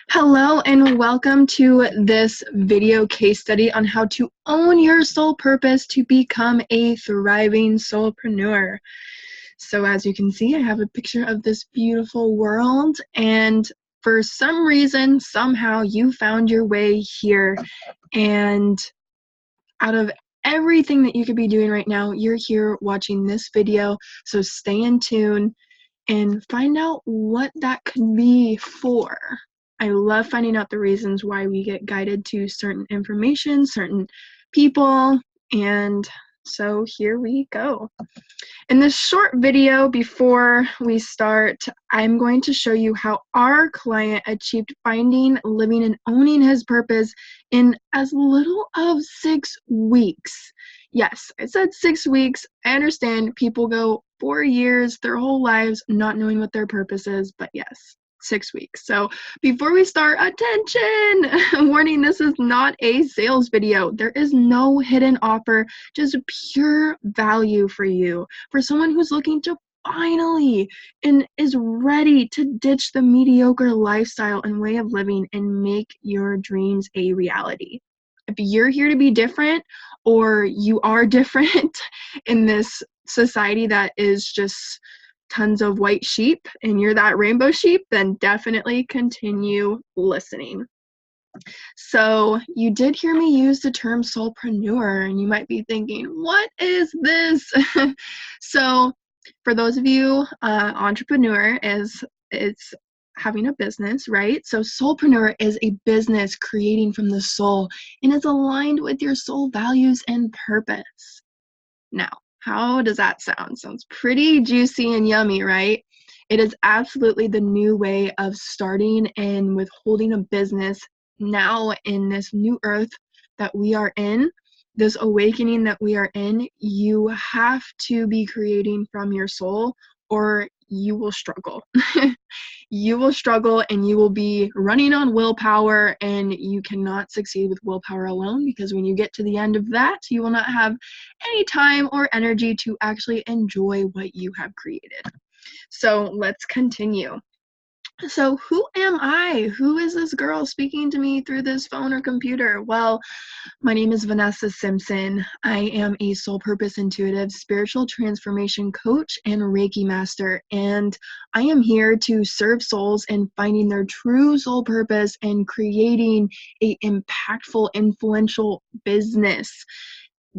Hello and welcome to this video case study on how to own your soul purpose to become a thriving soulpreneur. So as you can see, I have a picture of this beautiful world, and for some reason, somehow you found your way here, and out of everything that you could be doing right now, you're here watching this video. So stay in tune and find out what that could be for. I love finding out the reasons why we get guided to certain information, certain people, and so here we go. In this short video before we start, I'm going to show you how our client achieved finding, living, and owning his purpose in as little of 6 weeks. Yes, I said 6 weeks. I understand people go 4 years, their whole lives, not knowing what their purpose is, but yes, 6 weeks. So before we start, attention! Warning, this is not a sales video. There is no hidden offer, just pure value for you. For someone who's looking to finally and is ready to ditch the mediocre lifestyle and way of living and make your dreams a reality. If you're here to be different, or you are different in this society that is just tons of white sheep and you're that rainbow sheep, then definitely continue listening. So you did hear me use the term soulpreneur, and you might be thinking, what is this? So for those of you, entrepreneur is having a business, right? So soulpreneur is a business creating from the soul and is aligned with your soul values and purpose. Now, how does that sound? Sounds pretty juicy and yummy, right? It is absolutely the new way of starting and withholding a business now in this new earth that we are in, this awakening that we are in. You have to be creating from your soul, or you will struggle. You will struggle and you will be running on willpower, and you cannot succeed with willpower alone, because when you get to the end of that, you will not have any time or energy to actually enjoy what you have created. So let's continue. So who am I? Who is this girl speaking to me through this phone or computer? Well, my name is Vanessa Simpson. I am a soul purpose intuitive, spiritual transformation coach, and Reiki master, and I am here to serve souls in finding their true soul purpose and creating a impactful, influential business,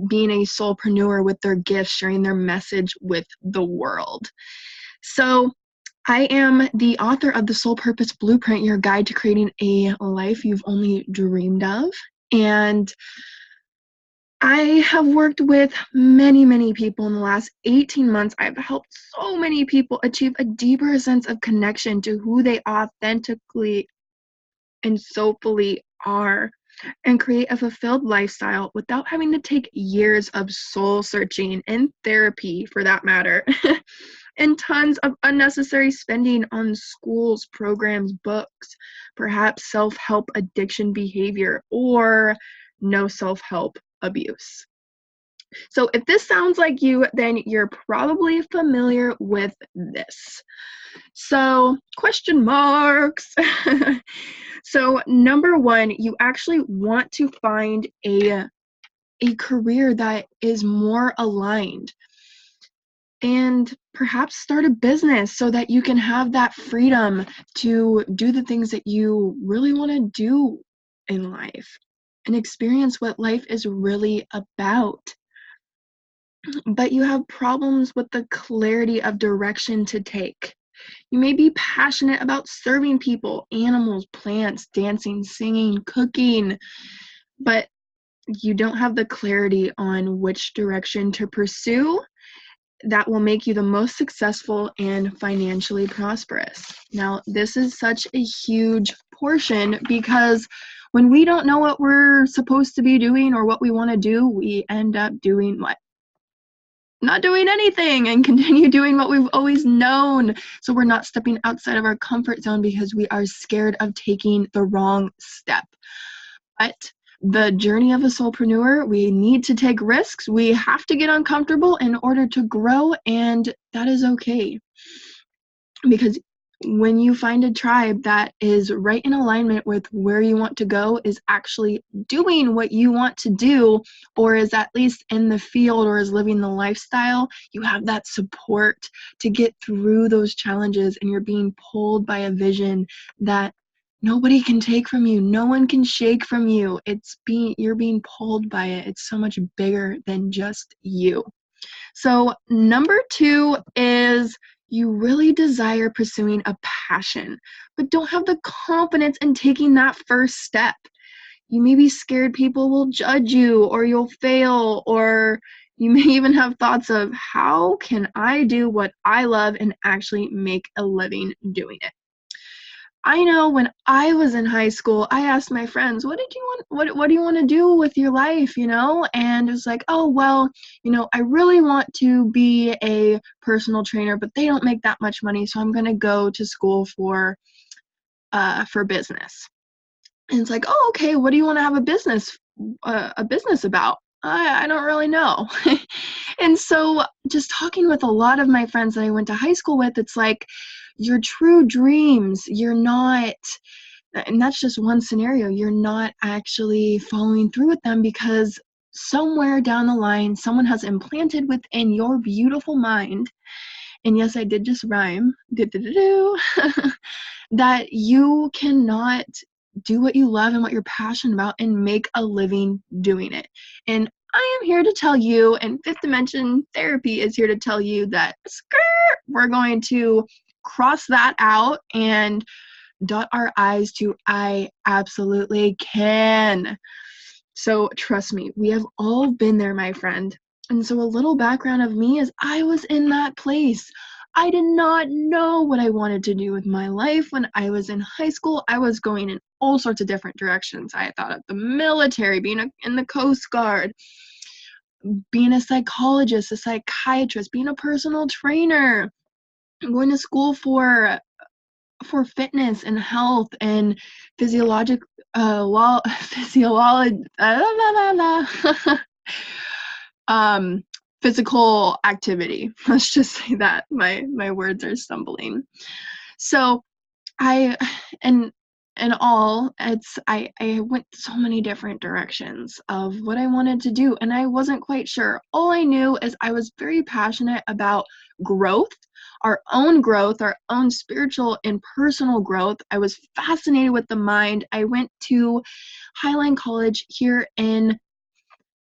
being a soulpreneur with their gifts, sharing their message with the world. So I am the author of the Soul Purpose Blueprint, your guide to creating a life you've only dreamed of. And I have worked with many, many people in the last 18 months. I've helped so many people achieve a deeper sense of connection to who they authentically and soulfully are, and create a fulfilled lifestyle without having to take years of soul searching and therapy, for that matter, and tons of unnecessary spending on schools, programs, books, perhaps self-help addiction behavior, or no self-help abuse. So if this sounds like you, then you're probably familiar with this. So question marks. So number one, you actually want to find a career that is more aligned, and perhaps start a business so that you can have that freedom to do the things that you really want to do in life and experience what life is really about. But you have problems with the clarity of direction to take. You may be passionate about serving people, animals, plants, dancing, singing, cooking, but you don't have the clarity on which direction to pursue that will make you the most successful and financially prosperous. Now, this is such a huge portion, because when we don't know what we're supposed to be doing or what we want to do, we end up doing what? Not doing anything, and continue doing what we've always known. So we're not stepping outside of our comfort zone because we are scared of taking the wrong step. But the journey of a soulpreneur, we need to take risks. We have to get uncomfortable in order to grow, and that is okay. Because when you find a tribe that is right in alignment with where you want to go, is actually doing what you want to do, or is at least in the field or is living the lifestyle, you have that support to get through those challenges, and you're being pulled by a vision that nobody can take from you. No one can shake from you. You're being pulled by it. It's so much bigger than just you. So number 2 is you really desire pursuing a passion, but don't have the confidence in taking that first step. You may be scared people will judge you, or you'll fail, or you may even have thoughts of, how can I do what I love and actually make a living doing it? I know when I was in high school, I asked my friends, what do you want to do with your life, And it was like, oh, well, I really want to be a personal trainer, but they don't make that much money, so I'm going to go to school for business. And it's like, oh, okay, what do you want to have a business about? I don't really know. And so just talking with a lot of my friends that I went to high school with, it's like, your true dreams, you're not, and that's just one scenario, you're not actually following through with them because somewhere down the line, someone has implanted within your beautiful mind, and yes, I did just rhyme, that you cannot do what you love and what you're passionate about and make a living doing it. And I am here to tell you, and Fifth Dimension Therapy is here to tell you that we're going to cross that out and dot our I's to I absolutely can. So trust me, we have all been there, my friend. And so a little background of me is I was in that place. I did not know what I wanted to do with my life when I was in high school. I was going in all sorts of different directions. I thought of the military, being in the Coast Guard, being a psychologist, a psychiatrist, being a personal trainer, going to school for fitness and health and physiology, physical activity. Let's just say that my words are stumbling. So I went so many different directions of what I wanted to do, and I wasn't quite sure. All I knew is I was very passionate about growth, our own spiritual and personal growth. I was fascinated with the mind. I went to Highline College here in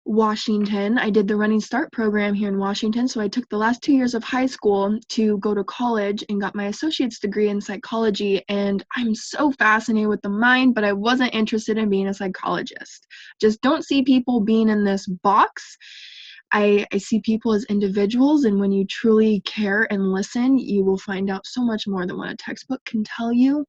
Washington. I did the Running Start program here in Washington, so I took the last 2 years of high school to go to college and got my associate's degree in psychology, and I'm so fascinated with the mind, but I wasn't interested in being a psychologist. Just don't see people being in this box. I see people as individuals, and when you truly care and listen, you will find out so much more than what a textbook can tell you.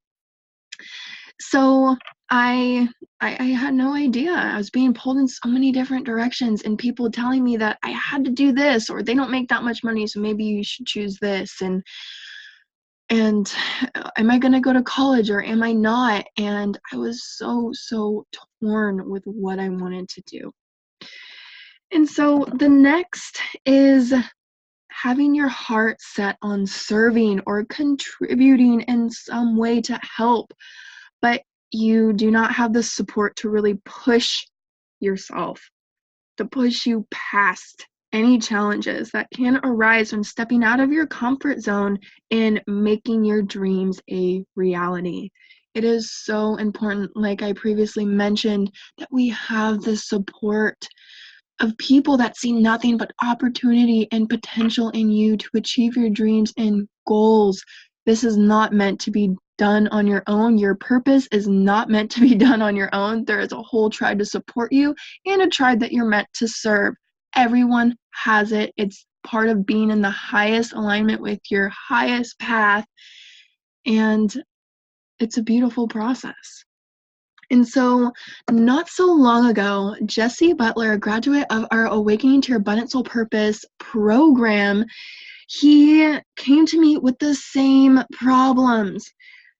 So I had no idea. I was being pulled in so many different directions, and people telling me that I had to do this, or they don't make that much money, so maybe you should choose this. And am I going to go to college or am I not? And I was so torn with what I wanted to do. And so the next is having your heart set on serving or contributing in some way to help, but you do not have the support to really push yourself, to push you past any challenges that can arise from stepping out of your comfort zone and making your dreams a reality. It is so important, like I previously mentioned, that we have the support of people that see nothing but opportunity and potential in you to achieve your dreams and goals. This is not meant to be done on your own. Your purpose is not meant to be done on your own. There is a whole tribe to support you and a tribe that you're meant to serve. Everyone has it. It's part of being in the highest alignment with your highest path, and it's a beautiful process. And so not so long ago, Jesse Butler, a graduate of our Awakening to Your Abundant Soul Purpose program, he came to me with the same problems.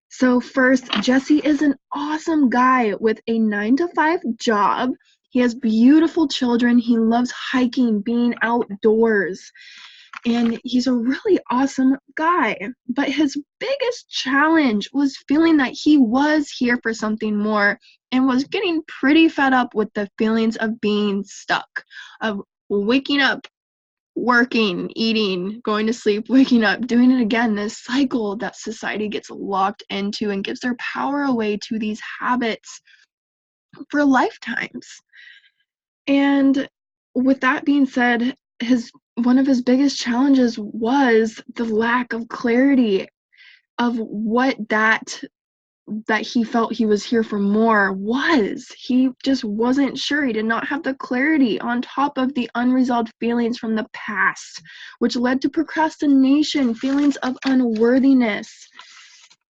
So first, Jesse is an awesome guy with a 9-to-5 job. He has beautiful children. He loves hiking, being outdoors. and he's a really awesome guy. But his biggest challenge was feeling that he was here for something more and was getting pretty fed up with the feelings of being stuck, of waking up, working, eating, going to sleep, waking up, doing it again, this cycle that society gets locked into and gives their power away to these habits for lifetimes. And with that being said, one of his biggest challenges was the lack of clarity of what that he felt he was here for more was. He just wasn't sure. He did not have the clarity, on top of the unresolved feelings from the past, which led to procrastination, feelings of unworthiness,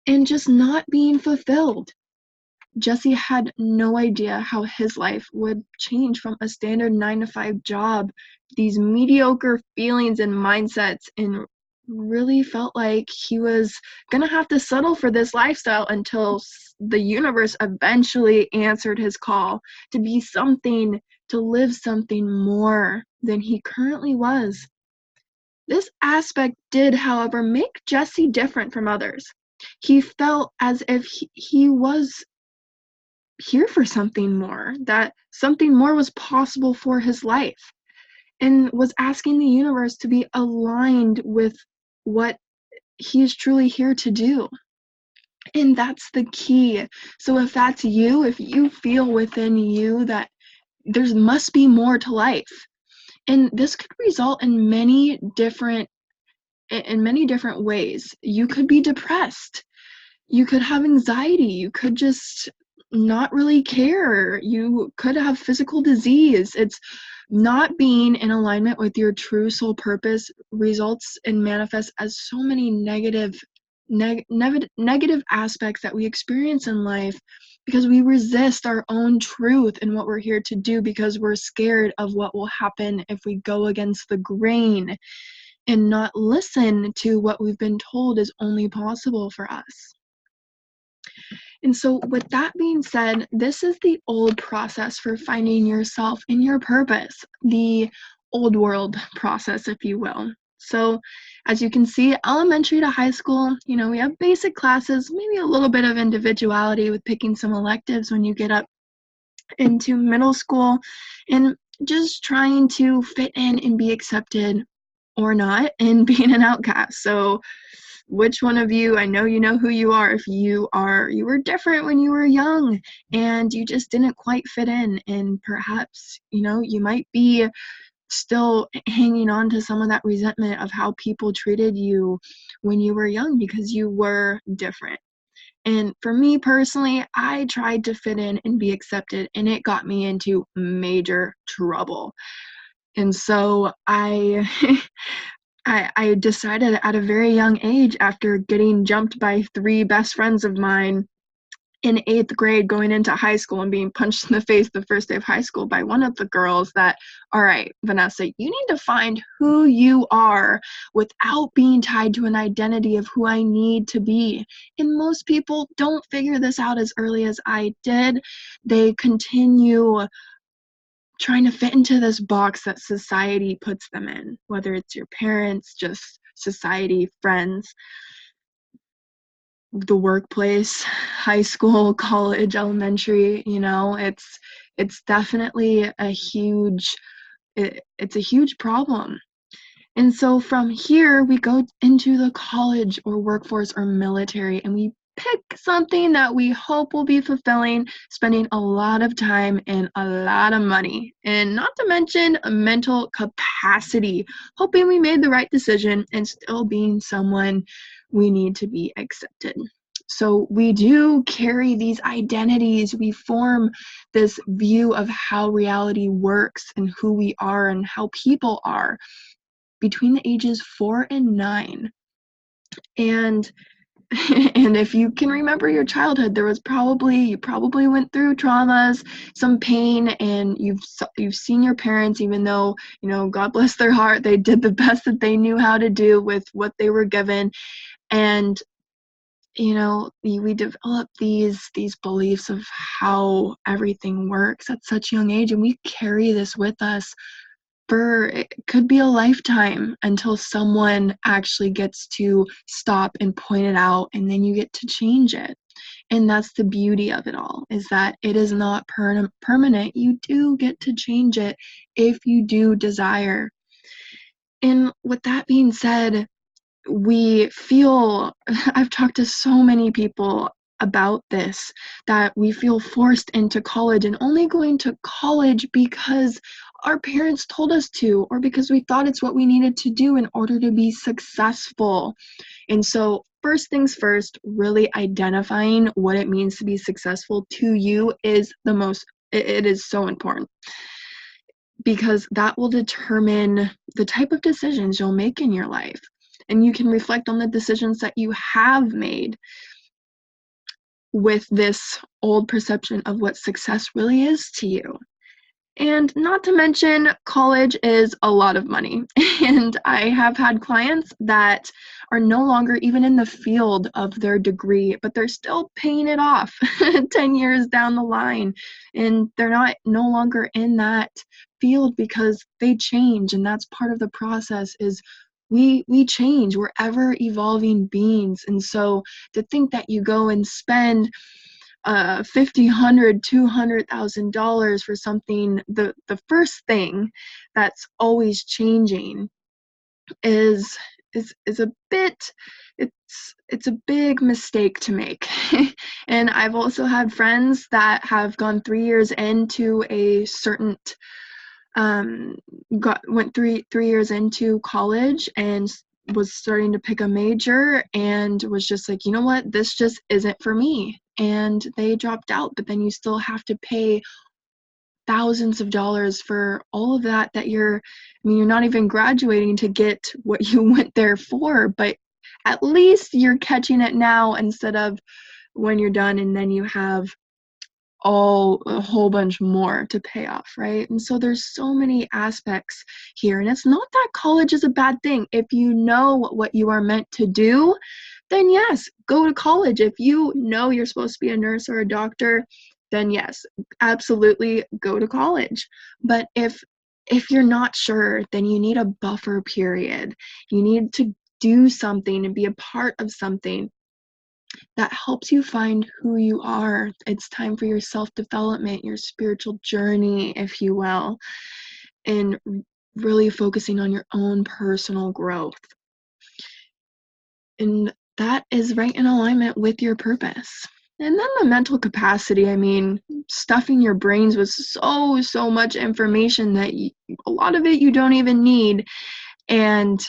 and just not being fulfilled. Jesse had no idea how his life would change from a standard 9-to-5 job, these mediocre feelings and mindsets, and really felt like he was gonna have to settle for this lifestyle until the universe eventually answered his call to be something, to live something more than he currently was. This aspect did, however, make Jesse different from others. He felt as if he was here for something more, that something more was possible for his life, and was asking the universe to be aligned with what he is truly here to do. And that's the key. So if that's you, if you feel within you that there must be more to life, and this could result in many different ways. You could be depressed. You could have anxiety. You could just not really care. You could have physical disease. It's not being in alignment with your true soul purpose results and manifests as so many negative aspects that we experience in life, because we resist our own truth and what we're here to do, because we're scared of what will happen if we go against the grain and not listen to what we've been told is only possible for us. And so with that being said, this is the old process for finding yourself and your purpose, the old world process, if you will. So as you can see, elementary to high school, we have basic classes, maybe a little bit of individuality with picking some electives when you get up into middle school, and just trying to fit in and be accepted or not, and being an outcast. So which one of you, I know you know who you are. If you were different when you were young and you just didn't quite fit in, and perhaps you might be still hanging on to some of that resentment of how people treated you when you were young because you were different. And for me personally, I tried to fit in and be accepted, and it got me into major trouble. And so I I decided at a very young age, after getting jumped by 3 best friends of mine in 8th grade going into high school and being punched in the face the first day of high school by one of the girls, that, all right, Vanessa, you need to find who you are without being tied to an identity of who I need to be. And most people don't figure this out as early as I did. They continue trying to fit into this box that society puts them in, whether it's your parents, just society, friends, the workplace, high school, college, elementary. It's definitely a huge it's a huge problem. And so from here, we go into the college or workforce or military, and we pick something that we hope will be fulfilling, spending a lot of time and a lot of money, and not to mention a mental capacity, hoping we made the right decision and still being someone we need to be accepted. So we do carry these identities. We form this view of how reality works and who we are and how people are between the ages 4 and 9. And and if you can remember your childhood, you probably went through traumas, some pain, and you've seen your parents, even though, God bless their heart, they did the best that they knew how to do with what they were given. And we develop these beliefs of how everything works at such a young age, and we carry this with us it could be a lifetime until someone actually gets to stop and point it out, and then you get to change it. And that's the beauty of it all, is that it is not permanent. You do get to change it if you do desire. And with that being said, I've talked to so many people about this, that we feel forced into college and only going to college because our parents told us to, or because we thought it's what we needed to do in order to be successful. And so first things first, really identifying what it means to be successful to you is it is so important, because that will determine the type of decisions you'll make in your life. And you can reflect on the decisions that you have made with this old perception of what success really is to you. And not to mention, college is a lot of money. And I have had clients that are no longer even in the field of their degree, but they're still paying it off 10 years down the line. And they're no longer in that field because they change. And that's part of the process, is we change. We're ever evolving beings. And so to think that you go and spend $50, $100, $200,000 for something, the first thing that's always changing is a bit, it's a big mistake to make. And I've also had friends that have gone 3 years into a certain went 3 years into college and was starting to pick a major and was just like, you know what, this just isn't for me. And they dropped out, but then you still have to pay thousands of dollars for all of that you're not even graduating to get what you went there for, but at least you're catching it now instead of when you're done and then you have a whole bunch more to pay off, right? And so there's so many aspects here, and it's not that college is a bad thing. If you know what you are meant to do, then yes, go to college. If you know you're supposed to be a nurse or a doctor, then yes, absolutely go to college. But if you're not sure, then you need a buffer period. You need to do something and be a part of something that helps you find who you are. It's time for your self-development, your spiritual journey, if you will, and really focusing on your own personal growth. And that is right in alignment with your purpose. And then the mental capacity, stuffing your brains with so much information that a lot of it you don't even need. And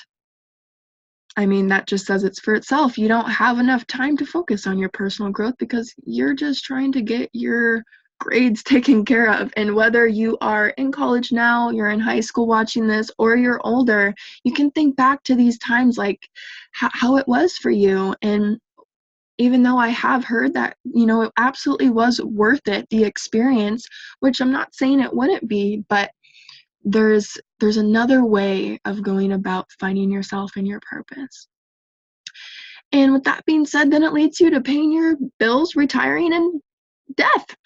that just says it's for itself. You don't have enough time to focus on your personal growth because you're just trying to get your grades taken care of. And whether you are in college now, you're in high school watching this, or you're older, you can think back to these times, like how it was for you. And even though I have heard that, it absolutely was worth it, the experience, which I'm not saying it wouldn't be, but there's another way of going about finding yourself and your purpose. And with that being said, then it leads you to paying your bills, retiring, and death.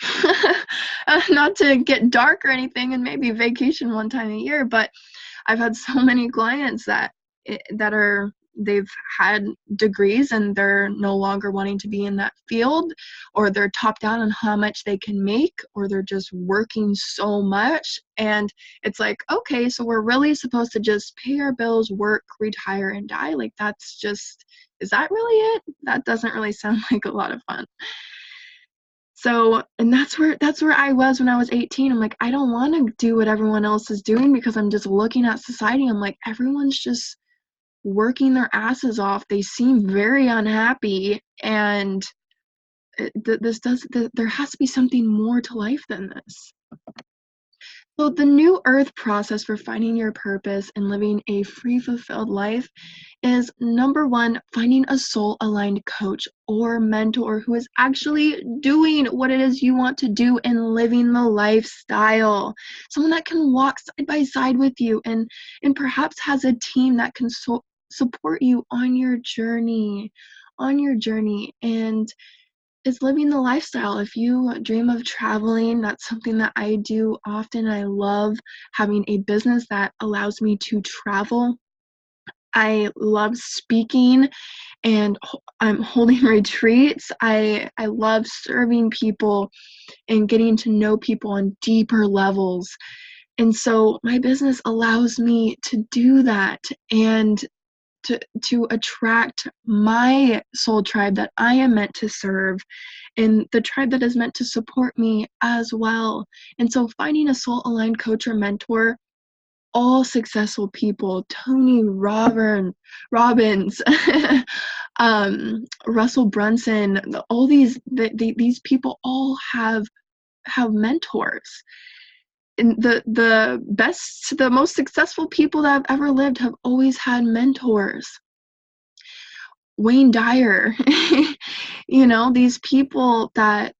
Not to get dark or anything, and maybe vacation one time a year, but I've had so many clients they've had degrees and they're no longer wanting to be in that field, or they're topped out on how much they can make, or they're just working so much. And it's like, okay, so we're really supposed to just pay our bills, work, retire, and die? Like, is that really it? That doesn't really sound like a lot of fun. So, and that's where I was when I was 18. I'm like, I don't want to do what everyone else is doing, because I'm just looking at society. I'm like, everyone's just working their asses off. They seem very unhappy, and there has to be something more to life than this. So the new earth process for finding your purpose and living a free, fulfilled life is, number one, finding a soul-aligned coach or mentor who is actually doing what it is you want to do and living the lifestyle. Someone that can walk side by side with you and perhaps has a team that can support you on your journey. And is living the lifestyle. If you dream of traveling, that's something that I do often. I love having a business that allows me to travel. I love speaking and I'm holding retreats. I love serving people and getting to know people on deeper levels. And so my business allows me to do that and to attract my soul tribe that I am meant to serve and the tribe that is meant to support me as well. And so finding a soul aligned coach or mentor, all successful people, Tony Robbins, Russell Brunson, all these people all have mentors. And the most successful people that have ever lived have always had mentors. Wayne Dyer, these people that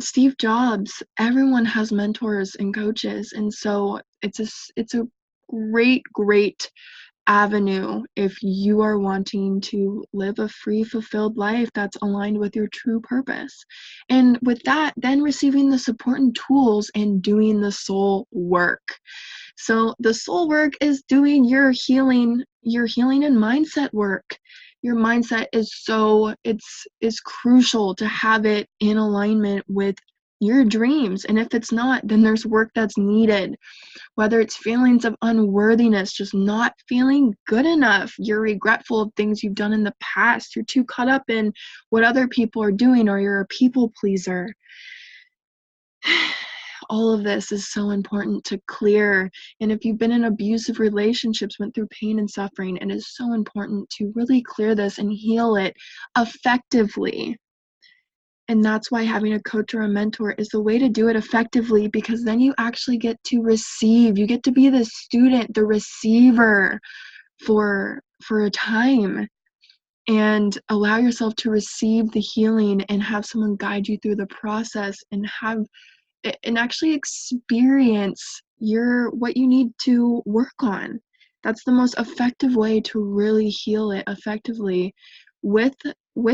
Steve Jobs, everyone has mentors and coaches. And so it's a great avenue if you are wanting to live a free, fulfilled life that's aligned with your true purpose. And with that, then receiving the support and tools and doing the soul work. So the soul work is doing your healing and mindset work. Your mindset is crucial to have it in alignment with your dreams. And if it's not, then there's work that's needed. Whether it's feelings of unworthiness, just not feeling good enough, you're regretful of things you've done in the past, you're too caught up in what other people are doing, or you're a people pleaser. All of this is so important to clear. And if you've been in abusive relationships, went through pain and suffering, it is so important to really clear this and heal it effectively. And that's why having a coach or a mentor is the way to do it effectively, because then you actually get to receive. You get to be the student, the receiver for a time, and allow yourself to receive the healing and have someone guide you through the process and actually experience what you need to work on. That's the most effective way to really heal it effectively, with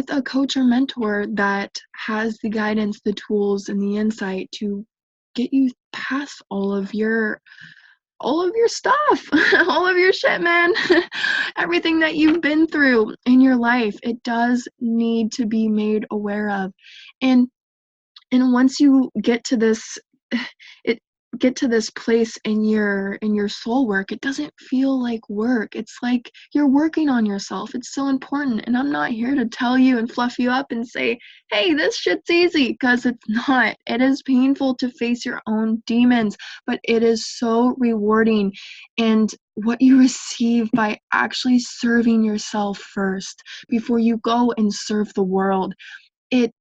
a coach or mentor that has the guidance, the tools, and the insight to get you past all of your stuff, all of your shit, man. Everything that you've been through in your life, it does need to be made aware of. And once you get to this place in your soul work, it doesn't feel like work. It's like you're working on yourself. It's so important. And I'm not here to tell you and fluff you up and say, hey, this shit's easy, because it's not. It is painful to face your own demons, but it is so rewarding. And what you receive by actually serving yourself first before you go and serve the world, it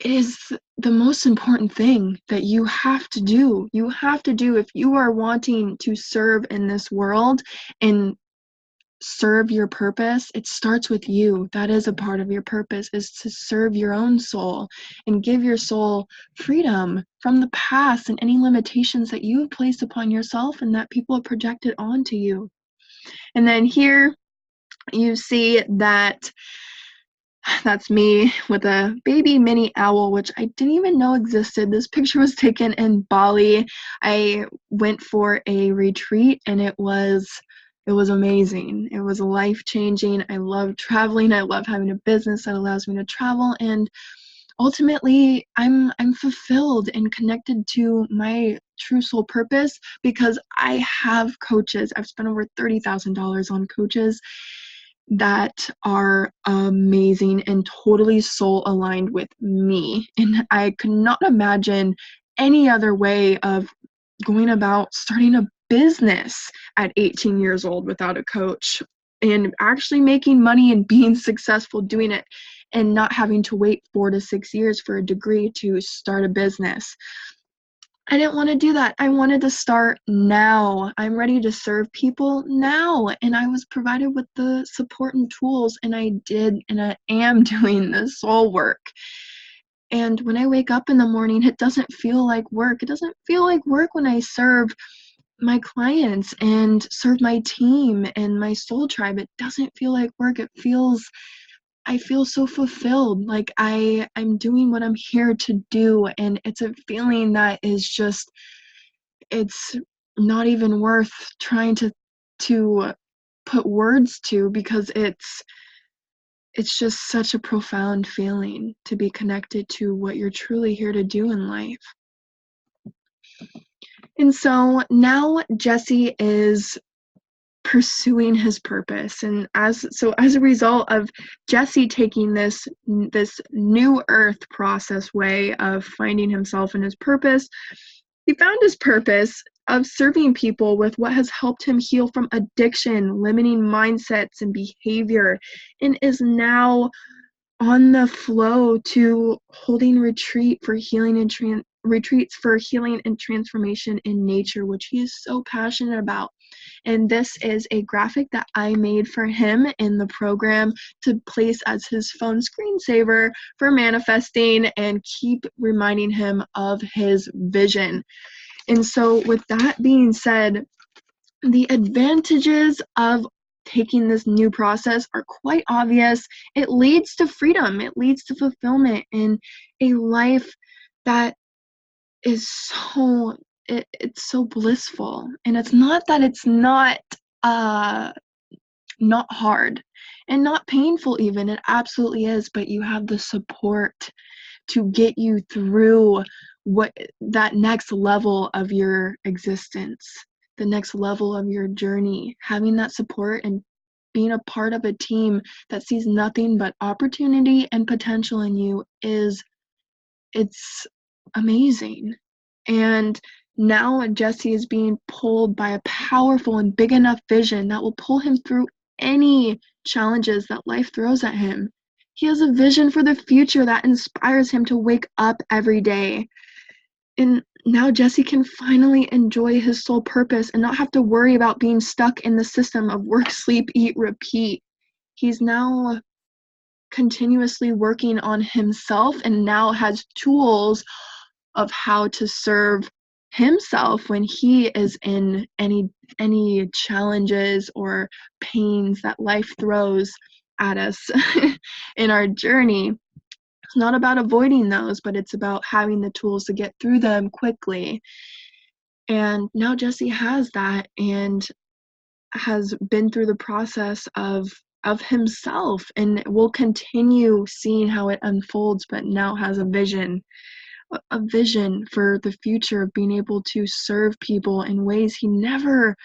is the most important thing that you have to do. You have to do if you are wanting to serve in this world and serve your purpose. It starts with you. That is a part of your purpose, is to serve your own soul and give your soul freedom from the past and any limitations that you have placed upon yourself and that people have projected onto you. And then here you see that that's me with a baby mini owl, which I didn't even know existed. This picture was taken in Bali. I went for a retreat and it was amazing. It was life-changing. I love traveling. I love having a business that allows me to travel, and ultimately I'm fulfilled and connected to my true soul purpose because I have coaches. I've spent over $30,000 on coaches that are amazing and totally soul aligned with me. And I could not imagine any other way of going about starting a business at 18 years old without a coach and actually making money and being successful doing it and not having to wait 4 to 6 years for a degree to start a business. I didn't want to do that. I wanted to start now. I'm ready to serve people now. And I was provided with the support and tools, and I did, and I am doing the soul work. And when I wake up in the morning, it doesn't feel like work. It doesn't feel like work when I serve my clients and serve my team and my soul tribe. It doesn't feel like work. It feels I feel so fulfilled. Like I'm doing what I'm here to do, and it's a feeling that is just, it's not even worth trying to put words to, because it's just such a profound feeling to be connected to what you're truly here to do in life. And so now Jesse is pursuing his purpose, and as a result of Jesse taking this new earth process way of finding himself and his purpose, he found his purpose of serving people with what has helped him heal from addiction, limiting mindsets and behavior, and is now on the flow to holding retreats for healing and transformation in nature, which he is so passionate about. And this is a graphic that I made for him in the program to place as his phone screensaver for manifesting and keep reminding him of his vision. And so with that being said, the advantages of taking this new process are quite obvious. It leads to freedom, it leads to fulfillment in a life that is it's so blissful. And it's not that it's not hard and not painful even. It absolutely is, but you have the support to get you through that next level of your existence, the next level of your journey. Having that support and being a part of a team that sees nothing but opportunity and potential in you it's amazing. And now Jesse is being pulled by a powerful and big enough vision that will pull him through any challenges that life throws at him. He has a vision for the future that inspires him to wake up every day. And now Jesse can finally enjoy his soul purpose and not have to worry about being stuck in the system of work, sleep, eat, repeat. He's now continuously working on himself and now has tools of how to serve himself when he is in any challenges or pains that life throws at us in our journey. It's not about avoiding those, but it's about having the tools to get through them quickly. And now Jesse has that and has been through the process of himself, and will continue seeing how it unfolds, but now has a vision for the future of being able to serve people in ways he never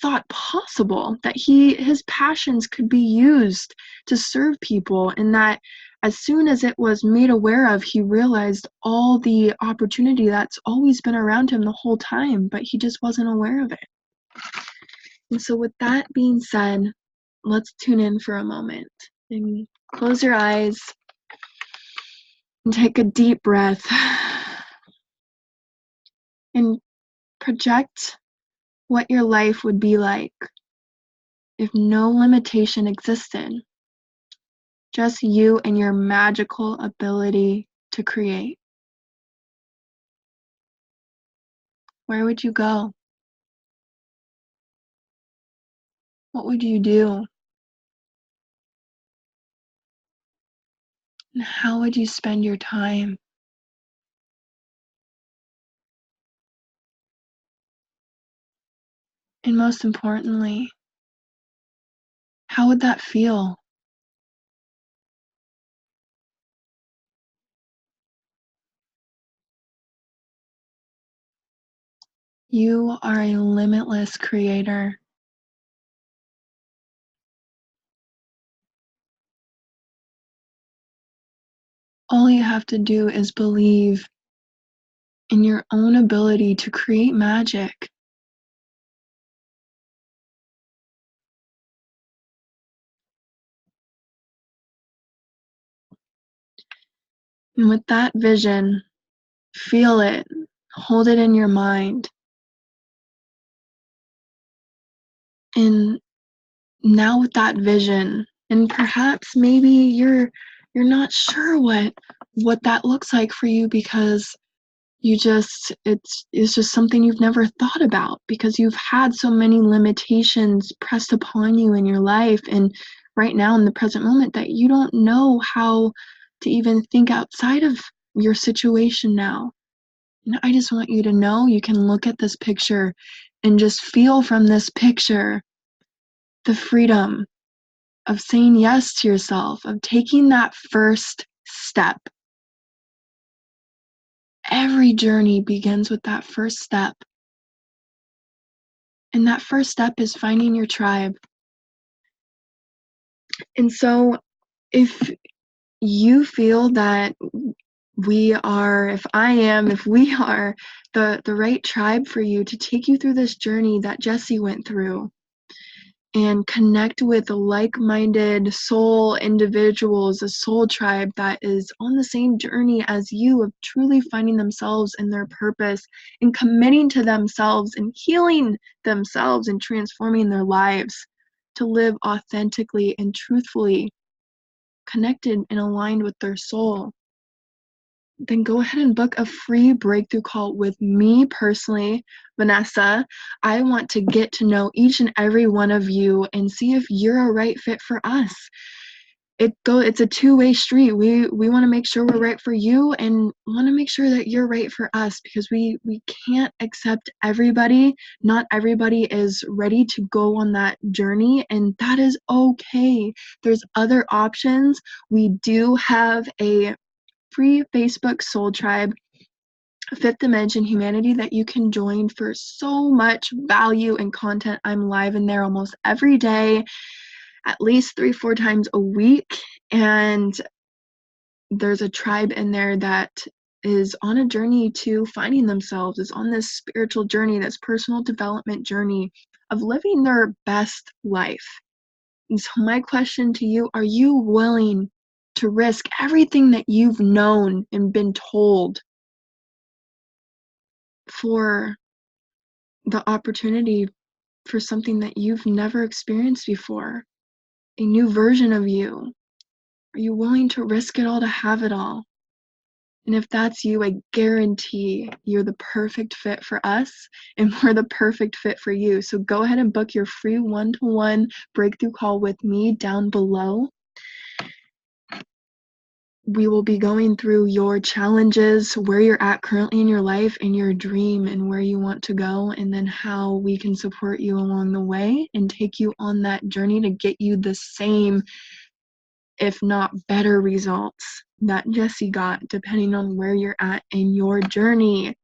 thought possible, that his passions could be used to serve people. And that as soon as it was made aware of, he realized all the opportunity that's always been around him the whole time, but he just wasn't aware of it. And so with that being said, let's tune in for a moment and close your eyes and take a deep breath and project what your life would be like if no limitation existed, just you and your magical ability to create. Where would you go? What would you do? And how would you spend your time? And most importantly, how would that feel? You are a limitless creator. All you have to do is believe in your own ability to create magic. And with that vision, feel it, hold it in your mind. And now with that vision, and perhaps maybe you're not sure what that looks like for you, because it's just something you've never thought about, because you've had so many limitations pressed upon you in your life. And right now in the present moment that you don't know how to even think outside of your situation now. And I just want you to know you can look at this picture and just feel from this picture the freedom of saying yes to yourself, of taking that first step. Every journey begins with that first step. And that first step is finding your tribe. And so if you feel that if we are the right tribe for you to take you through this journey that Jessie went through, and connect with like-minded soul individuals, a soul tribe that is on the same journey as you of truly finding themselves and their purpose and committing to themselves and healing themselves and transforming their lives to live authentically and truthfully, connected and aligned with their soul, then go ahead and book a free breakthrough call with me personally, Vanessa. I want to get to know each and every one of you and see if you're a right fit for us. It's a two-way street. We want to make sure we're right for you and want to make sure that you're right for us, because we can't accept everybody. Not everybody is ready to go on that journey, and that is okay. There's other options. We do have a free Facebook Soul Tribe, Fifth Dimension Humanity, that you can join for so much value and content. I'm live in there almost every day, at least 3-4 times a week, and there's a tribe in there that is on a journey to finding themselves, is on this spiritual journey, this personal development journey of living their best life. And so my question to you, are you willing to risk everything that you've known and been told for the opportunity for something that you've never experienced before, a new version of you? Are you willing to risk it all to have it all? And if that's you, I guarantee you're the perfect fit for us, and we're the perfect fit for you. So go ahead and book your free one-to-one breakthrough call with me down below. We will be going through your challenges, where you're at currently in your life, and your dream, and where you want to go, and then how we can support you along the way and take you on that journey to get you the same, if not better, results that Jessie got, depending on where you're at in your journey.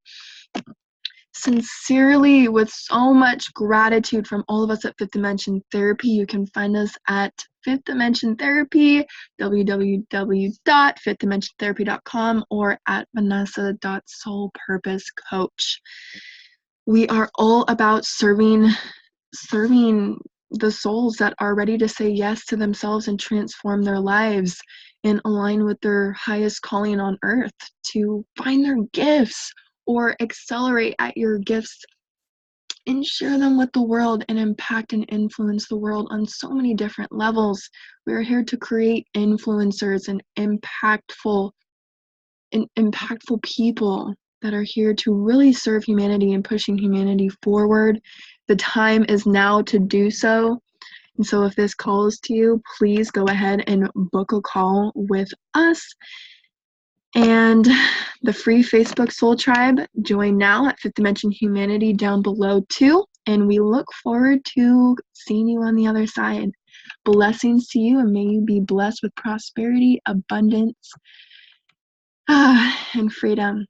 Sincerely, with so much gratitude from all of us at Fifth Dimension Therapy. You can find us at Fifth Dimension Therapy, www.fifthdimensiontherapy.com, or at vanessa.soulpurposecoach. We are all about serving the souls that are ready to say yes to themselves and transform their lives and align with their highest calling on earth, to find their gifts or accelerate at your gifts and share them with the world and impact and influence the world on so many different levels. We are here to create influencers and impactful people that are here to really serve humanity and pushing humanity forward. The time is now to do so. And so if this calls to you, please go ahead and book a call with us. And the free Facebook Soul Tribe, join now at Fifth Dimension Humanity down below too. And we look forward to seeing you on the other side. Blessings to you, and may you be blessed with prosperity, abundance, and freedom.